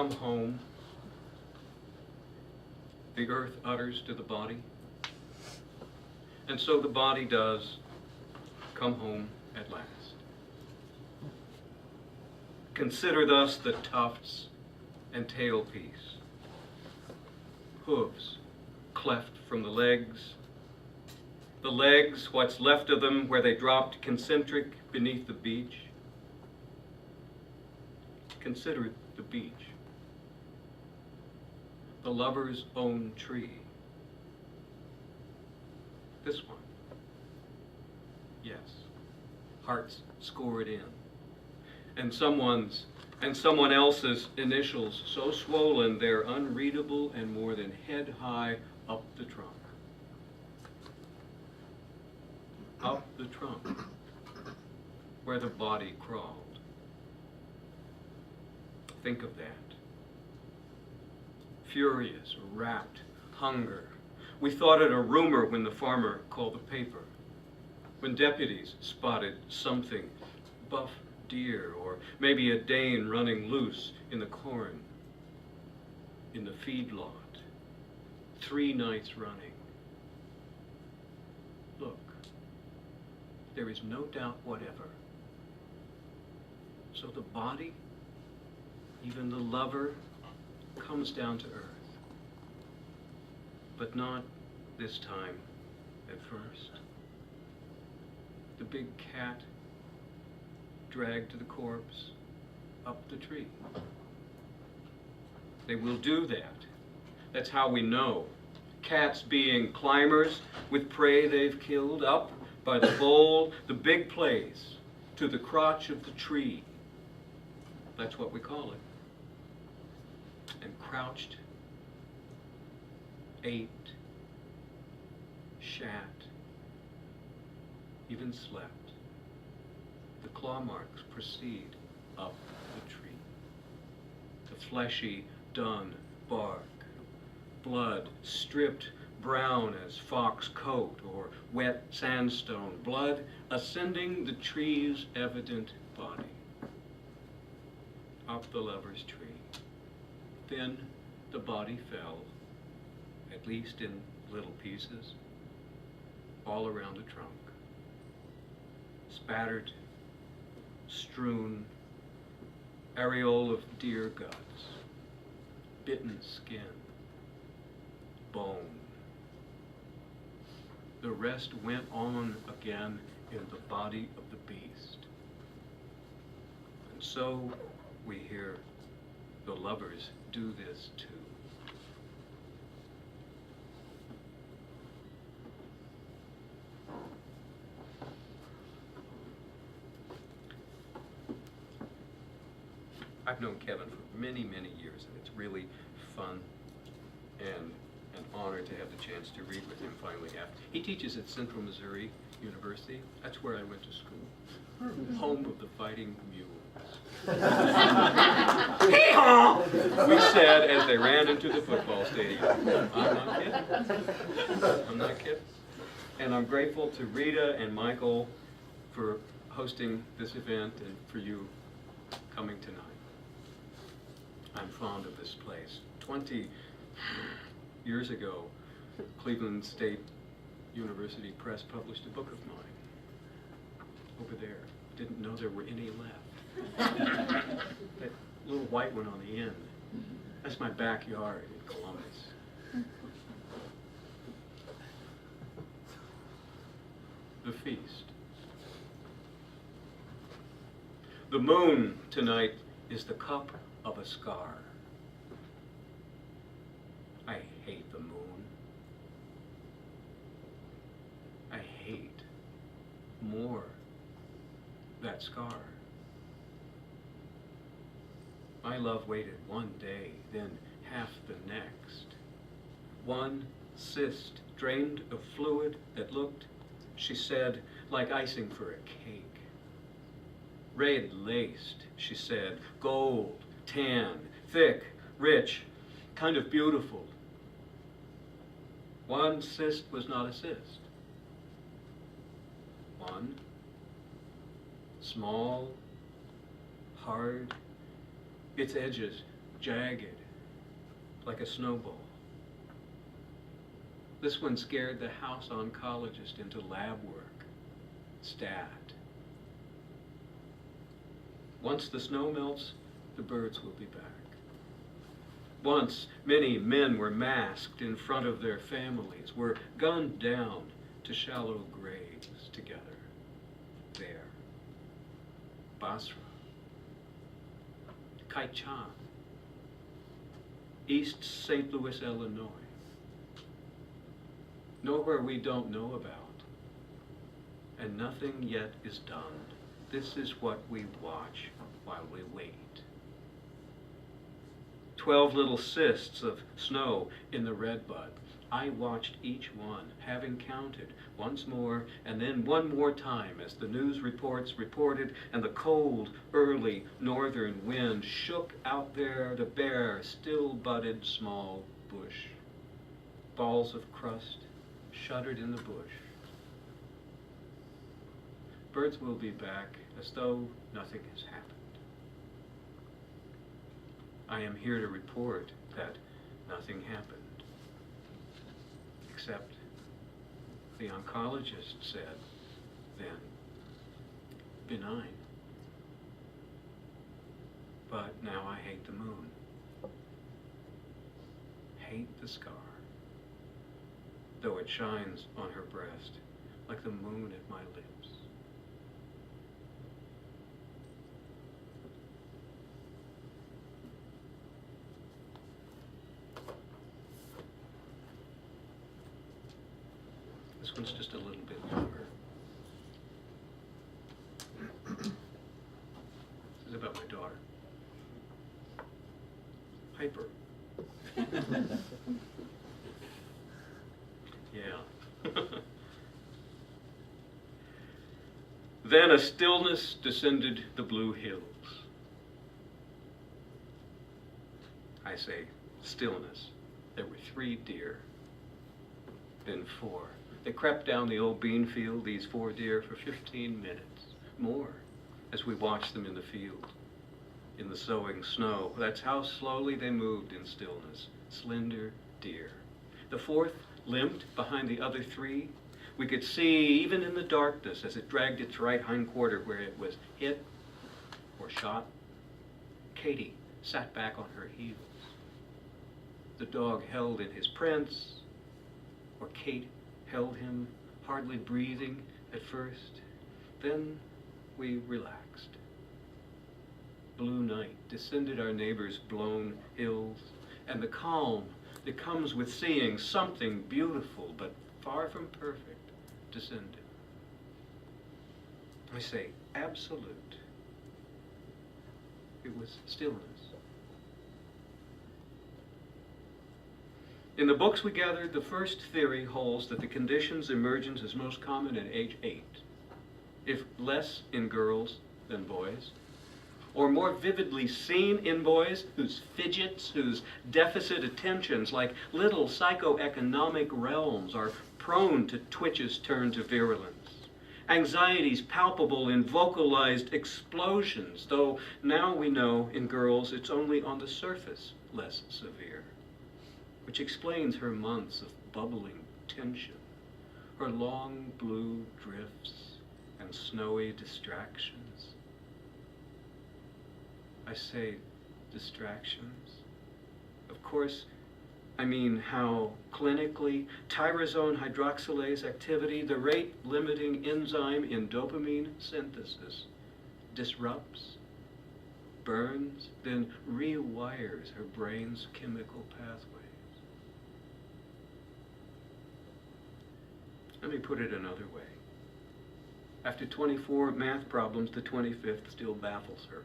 come home, the earth utters to the body. And so the body does come home at last. Consider thus the tufts and tailpiece, hooves cleft from the legs, what's left of them where they dropped concentric beneath the beach. Consider the beach, the lover's own tree. This one, yes, hearts scored in. And someone else's initials so swollen they're unreadable and more than head high up the trunk. Up the trunk, where the body crawled. Think of that. Furious, rapt hunger. We thought it a rumor when the farmer called the paper, when deputies spotted something, buff deer, or maybe a Dane running loose in the corn, in the feedlot, 3 nights running. Look, there is no doubt whatever. So the body, even the lover, comes down to earth. But not this time at first. The big cat dragged the corpse up the tree. They will do that. That's how we know. Cats being climbers with prey they've killed, up by the bole, the big place, to the crotch of the tree. That's what we call it. And crouched, ate, shat, even slept. The claw marks proceed up the tree. The fleshy, dun bark, blood stripped brown as fox coat or wet sandstone, blood ascending the tree's evident body. Up the lover's tree. Then the body fell, at least in little pieces, all around the trunk. Spattered, strewn, areole of deer guts, bitten skin, bone. The rest went on again in the body of the beast. And so we hear the lovers do this too. I've known Kevin for many, many years, and it's really fun and an honor to have the chance to read with him finally. He teaches at Central Missouri University. That's where I went to school. Home of the Fighting Mules. Hee-haw! We said as they ran into the football stadium. I'm not kidding. I'm not kidding. And I'm grateful to Rita and Michael for hosting this event and for you coming tonight. I'm fond of this place. 20 years ago, Cleveland State University Press published a book of mine. Over there. Didn't know there were any left. That little white one on the end. That's my backyard in Columbus. The feast. The moon tonight is the cup of a scar. I hate the moon. I hate more that scar. My love waited one day, then half the next. One cyst drained of fluid that looked, she said, like icing for a cake. Red laced, she said, gold, tan, thick, rich, kind of beautiful. One cyst was not a cyst. One, small, hard, its edges jagged, like a snowball. This one scared the house oncologist into lab work. Stat. Once the snow melts, the birds will be back. Once, many men were masked in front of their families, were gunned down to shallow graves together. There. Basra. Kaichan. East St. Louis, Illinois. Nowhere we don't know about. And nothing yet is done. This is what we watch while we wait. 12 little cysts of snow in the redbud. I watched each one, having counted once more, and then one more time as the news reports reported and the cold, early northern wind shook out there the bare, still budded small bush. Balls of crust shuddered in the bush. Birds will be back as though nothing has happened. I am here to report that nothing happened. Except the oncologist said then, benign. But now I hate the moon. Hate the scar. Though it shines on her breast like the moon at my lips. This one's just a little bit longer. This is about my daughter. Hyper. Yeah. Then a stillness descended the blue hills. I say stillness. There were 3 deer, then 4. They crept down the old bean field, these 4 deer, for 15 minutes, more, as we watched them in the field, in the sowing snow. That's how slowly they moved in stillness, slender deer. The 4th limped behind the other 3. We could see, even in the darkness, as it dragged its right hindquarter where it was hit or shot. Katie sat back on her heels. The dog held in his prints, or Kate held him, hardly breathing at first. Then we relaxed. Blue night descended our neighbors' blown hills, and the calm that comes with seeing something beautiful but far from perfect descended. I say absolute. It was stillness. In the books we gathered, the first theory holds that the condition's emergence is most common at age 8, if less in girls than boys, or more vividly seen in boys whose fidgets, whose deficit attentions, like little psychoeconomic realms, are prone to twitches turned to virulence. Anxieties palpable in vocalized explosions, though now we know in girls it's only on the surface less severe, which explains her months of bubbling tension, her long blue drifts and snowy distractions. I say distractions. Of course, I mean how clinically tyrosine hydroxylase activity, the rate-limiting enzyme in dopamine synthesis, disrupts, burns, then rewires her brain's chemical pathways. Let me put it another way. After 24 math problems, the 25th still baffles her.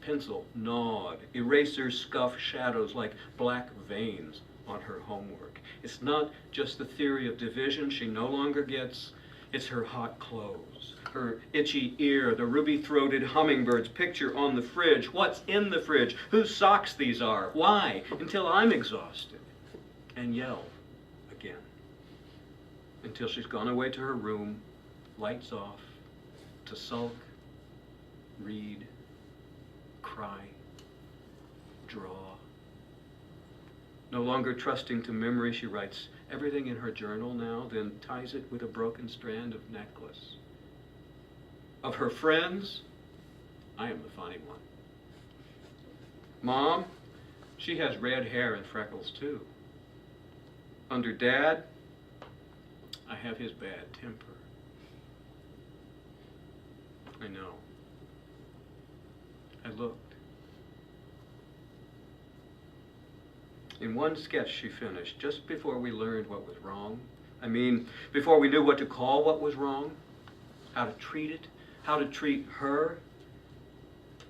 Pencil gnawed, erasers scuff shadows like black veins on her homework. It's not just the theory of division she no longer gets, it's her hot clothes, her itchy ear, the ruby-throated hummingbird's picture on the fridge. What's in the fridge? Whose socks these are? Why? Until I'm exhausted and yell again. Until she's gone away to her room, lights off, to sulk, read, cry, draw. No longer trusting to memory, she writes everything in her journal now, then ties it with a broken strand of necklace. Of her friends, I am the funny one. Mom, she has red hair and freckles too. Under Dad, I have his bad temper. I know. I looked. In one sketch she finished, just before we learned what was wrong. I mean, before we knew what to call what was wrong, how to treat it, how to treat her.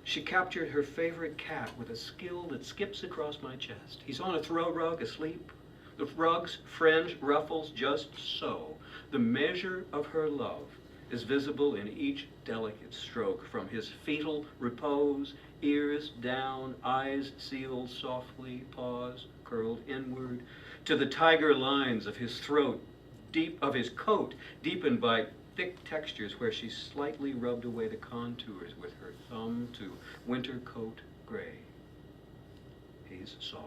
She captured her favorite cat with a skill that skips across my chest. He's on a throw rug, asleep. The rug's fringe ruffles just so. The measure of her love is visible in each delicate stroke, from his fetal repose, ears down, eyes sealed softly, paws curled inward, to the tiger lines of his throat, of his coat, deepened by thick textures where she slightly rubbed away the contours with her thumb to winter coat gray. He's soft,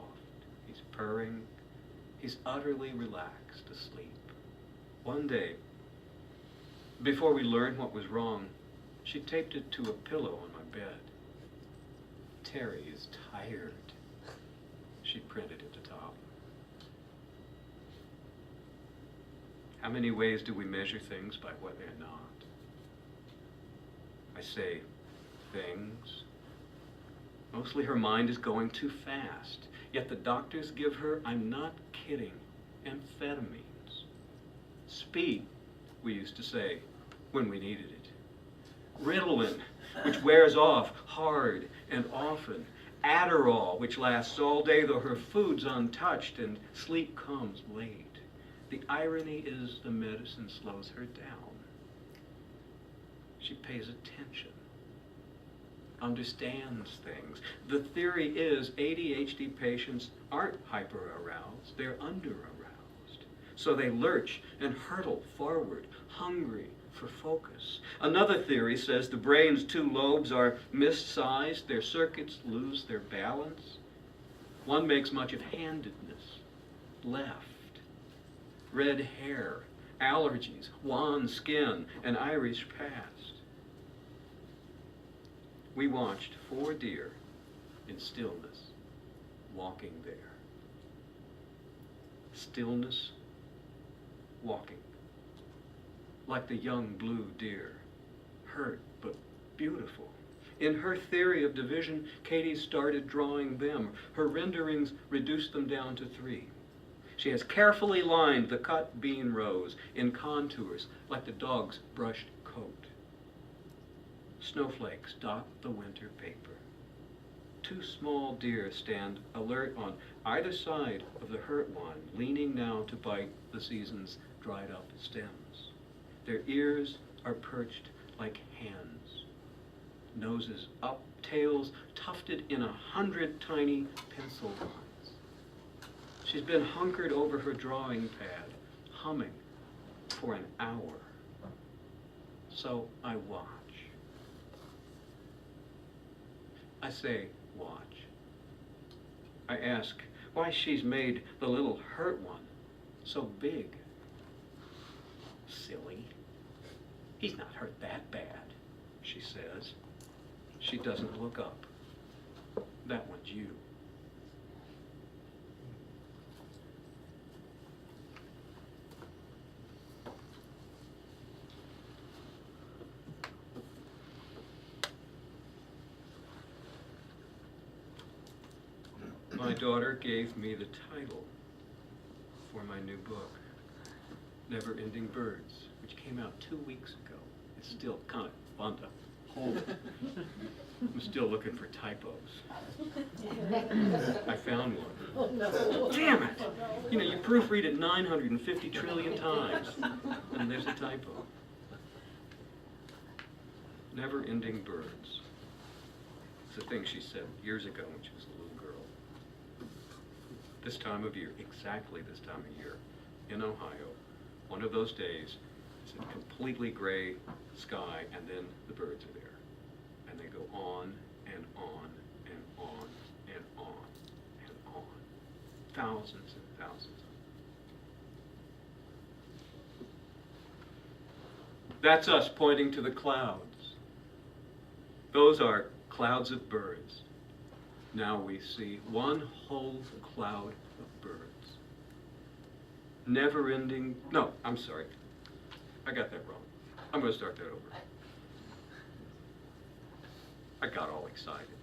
he's purring, he's utterly relaxed, asleep. One day, before we learned what was wrong, she taped it to a pillow on my bed. Terry is tired, she printed at the top. How many ways do we measure things by what they're not? I say things. Mostly her mind is going too fast, yet the doctors give her, I'm not kidding, amphetamines. Speed, we used to say, when we needed it. Ritalin, which wears off hard and often. Adderall, which lasts all day though her food's untouched and sleep comes late. The irony is the medicine slows her down. She pays attention, understands things. The theory is ADHD patients aren't hyper-aroused, they're under-aroused. So they lurch and hurtle forward, hungry for focus. Another theory says the brain's two lobes are missized, their circuits lose their balance. One makes much of handedness, left, red hair, allergies, wan skin, an Irish past. We watched 4 deer in stillness, walking there. Stillness, walking. Like the young blue deer, hurt but beautiful. In her theory of division, Katie started drawing them. Her renderings reduced them down to 3. She has carefully lined the cut bean rows in contours like the dog's brushed coat. Snowflakes dot the winter paper. 2 small deer stand alert on either side of the hurt one, leaning now to bite the season's dried up stems. Their ears are perched like hands. Noses up, tails tufted in 100 tiny pencil lines. She's been hunkered over her drawing pad, humming for an hour. So I watch. I say, watch. I ask why she's made the little hurt one so big. Silly. He's not hurt that bad, she says. She doesn't look up. That one's you. My daughter gave me the title for my new book, Never Ending Birds, which came out 2 weeks ago. It's still kind of fun to hold it. I'm still looking for typos. I found one. Oh, no. Damn it! You know, you proofread it 950 trillion times, and there's a typo. Never Ending Birds. It's a thing she said years ago when she was a little girl. This time of year, exactly this time of year, in Ohio, one of those days, it's a completely gray sky, and then the birds are there. And they go on and on and on and on. thousands and thousands of them. That's us pointing to the clouds. Those are clouds of birds. Now we see one whole cloud of birds. Never-ending, no, I'm sorry. I got that wrong. I'm going to start that over. I got all excited.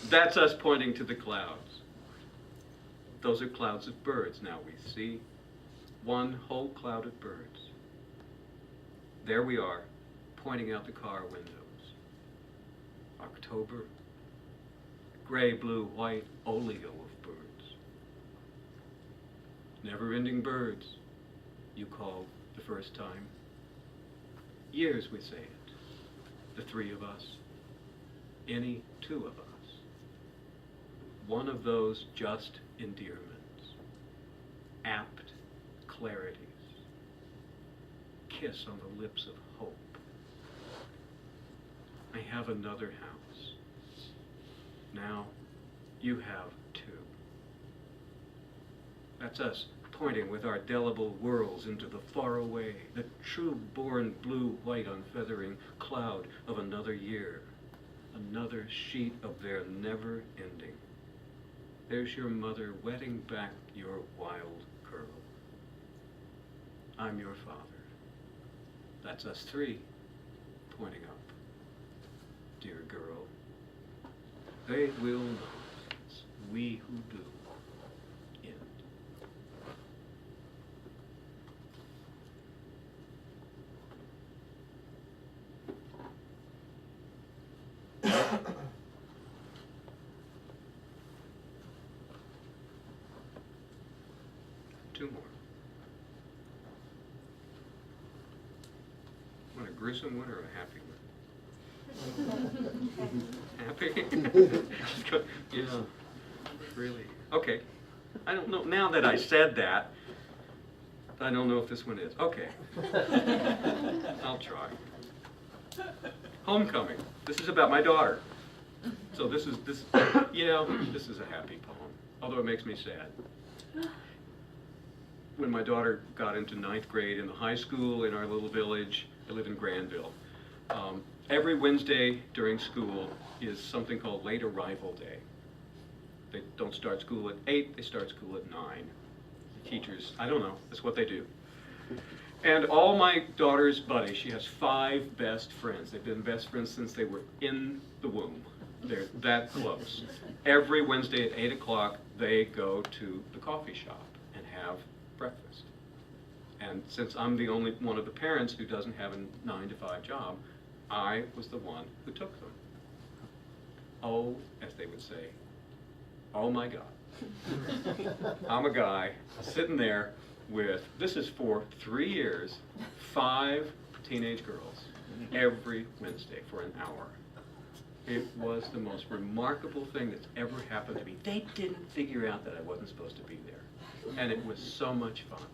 That's us pointing to the clouds. Those are clouds of birds. Now we see one whole cloud of birds. There we are, pointing out the car windows. October, gray, blue, white, oleo of birds. Never-ending birds, you called the first time. Years we say it, the three of us, any two of us. One of those just endearments, apt clarities, kiss on the lips of hope. I have another house. Now you have two. That's us pointing with our delible whirls into the faraway, the true-born blue-white unfeathering cloud of another year, another sheet of their never-ending. There's your mother wetting back your wild curl. I'm your father. That's us three, pointing up. Dear girl, they will not, it's we who do. End. Two more. Want a gruesome one or a happy one? Happy? Yeah, really. Okay. I don't know. Now that I said that, I don't know if this one is. Okay. I'll try. Homecoming. This is about my daughter. So this is a happy poem, although it makes me sad. When my daughter got into 9th grade in the high school in our little village, I live in Granville. Every Wednesday during school is something called late arrival day. They don't start school at 8, they start school at 9. The teachers, I don't know, that's what they do. And all my daughter's buddies, she has 5 best friends. They've been best friends since they were in the womb. They're that close. Every Wednesday at 8 o'clock, they go to the coffee shop and have breakfast. And since I'm the only one of the parents who doesn't have a 9-to-5 job, I was the one who took them. Oh, as they would say, oh my God. I'm a guy sitting there with, this is for 3 years, 5 teenage girls every Wednesday for an hour. It was the most remarkable thing that's ever happened to me. They didn't figure out that I wasn't supposed to be there. And it was so much fun.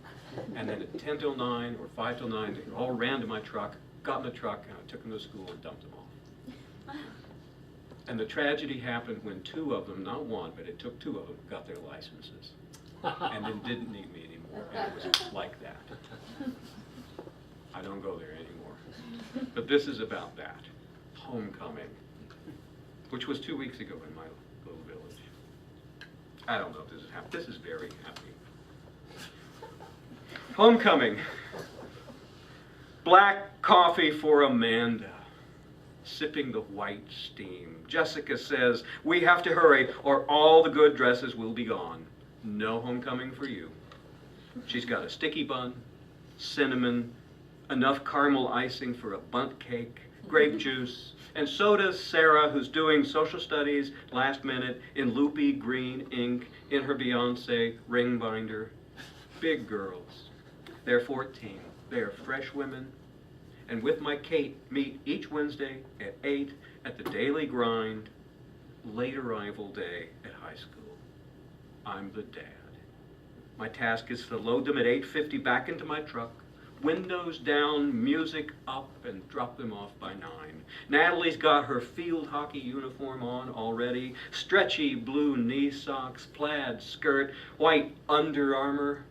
And then at 10 till 9 or 5 till 9, they all ran to my truck, got in the truck, and I took them to school and dumped them off. And the tragedy happened when 2 of them, not 1, but it took 2 of them, got their licenses. And then didn't need me anymore. And it was like that. I don't go there anymore. But this is about that. Homecoming. Which was 2 weeks ago in my little village. I don't know if this is happy. This is very happy. Homecoming. Black coffee for Amanda, sipping the white steam. Jessica says, we have to hurry or all the good dresses will be gone. No homecoming for you. She's got a sticky bun, cinnamon, enough caramel icing for a bundt cake, grape juice, and so does Sarah, who's doing social studies last minute in loopy green ink in her Beyonce ring binder. Big girls. They're 14. They're fresh women. And with my Kate, meet each Wednesday at 8 at the Daily Grind, late arrival day at high school. I'm the dad. My task is to load them at 8:50 back into my truck, Windows down, music up, and drop them off by 9. Natalie's got her field hockey uniform on already. Stretchy blue knee socks, plaid skirt, white Under Armour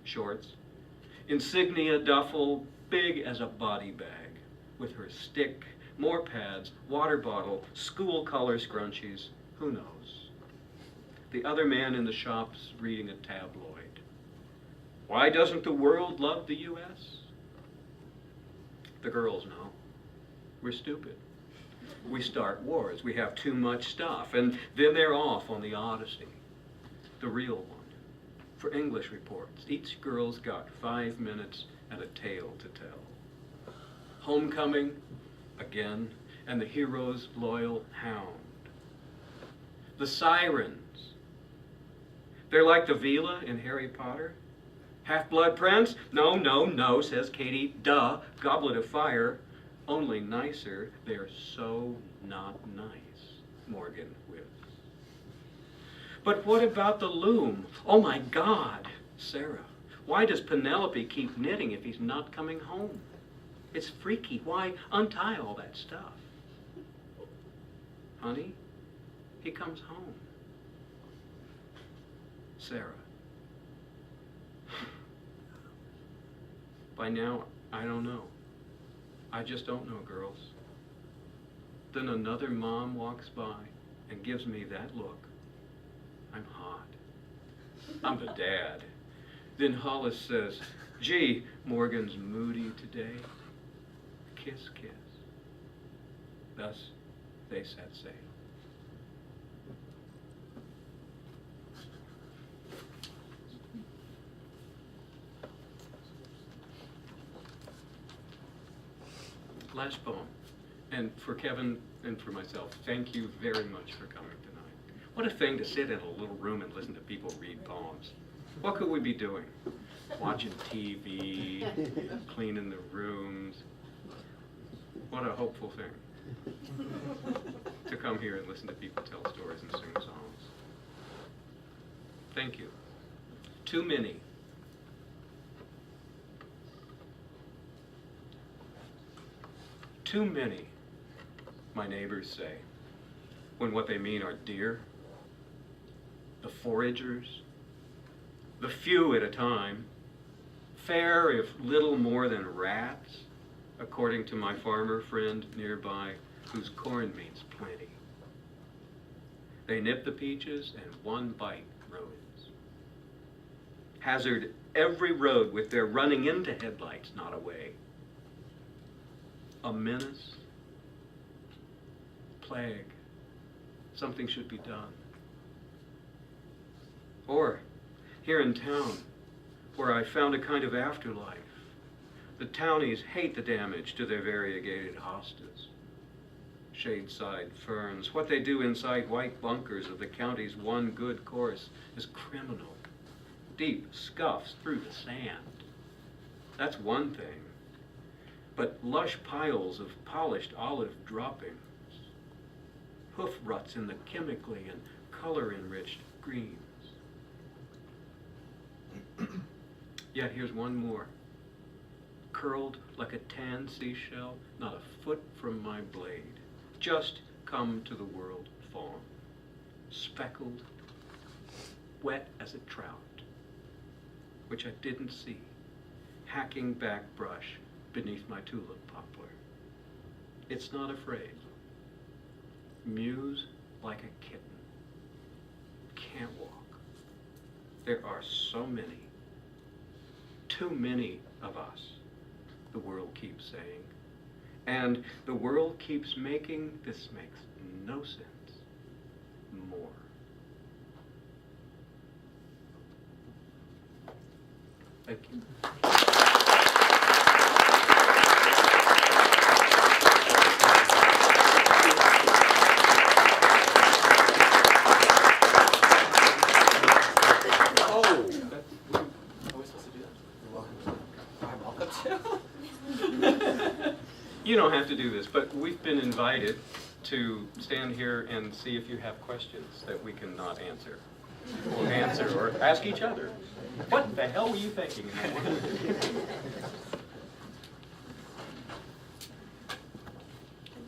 shorts. Insignia duffel, big as a body bag, with her stick, more pads, water bottle, school color scrunchies, who knows. The other man in the shop's reading a tabloid. Why doesn't the world love the U.S.? The girls know. We're stupid. We start wars. We have too much stuff. And then they're off on the Odyssey, the real one. For English reports, each girl's got 5 minutes and a tale to tell. Homecoming, again, and the hero's loyal hound. The sirens. They're like the Vila in Harry Potter. Half-blood prince? No, no, no, says Katie. Duh, goblet of fire. Only nicer. They're so not nice, Morgan whips. But what about the loom? Oh my God, Sarah. Why does Penelope keep knitting if he's not coming home? It's freaky. Why untie all that stuff? Honey, he comes home. Sarah. By now, I don't know. I just don't know, girls. Then another mom walks by and gives me that look. I'm hot. I'm the dad. Then Hollis says, gee, Morgan's moody today. Kiss, kiss. Thus, they set sail. Last poem, and for Kevin and for myself, thank you very much for coming tonight. What a thing to sit in a little room and listen to people read poems. What could we be doing? Watching TV, cleaning the rooms. What a hopeful thing to come here and listen to people tell stories and sing songs. Thank you. Too many. Too many, my neighbors say, when what they mean are deer, the foragers, the few at a time, fair if little more than rats, according to my farmer friend nearby, whose corn means plenty. They nip the peaches and one bite ruins. Hazard every road with their running into headlights not away. A menace, plague, something should be done. Or, here in town, where I found a kind of afterlife, the townies hate the damage to their variegated hostas. Shadeside ferns, what they do inside white bunkers of the county's one good course is criminal. Deep scuffs through the sand. That's one thing. But lush piles of polished olive droppings, hoof ruts in the chemically and color-enriched greens. Yet here's one more. Curled like a tan seashell, not a foot from my blade, just come to the world fawn, speckled, wet as a trout, which I didn't see, hacking back brush beneath my tulip poplar. It's not afraid. Mews like a kitten. Can't walk. There are so many, too many of us, the world keeps saying. And the world keeps making, this makes no sense, more. Thank you. You don't have to do this, but we've been invited to stand here and see if you have questions that we can not answer, or answer, or ask each other. What the hell were you thinking?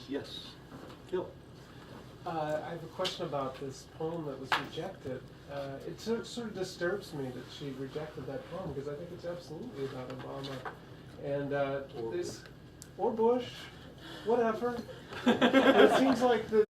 Yes, Phil. I have a question about this poem that was rejected. It sort of disturbs me that she rejected that poem because I think it's absolutely about Obama and or Bush, whatever. It seems like the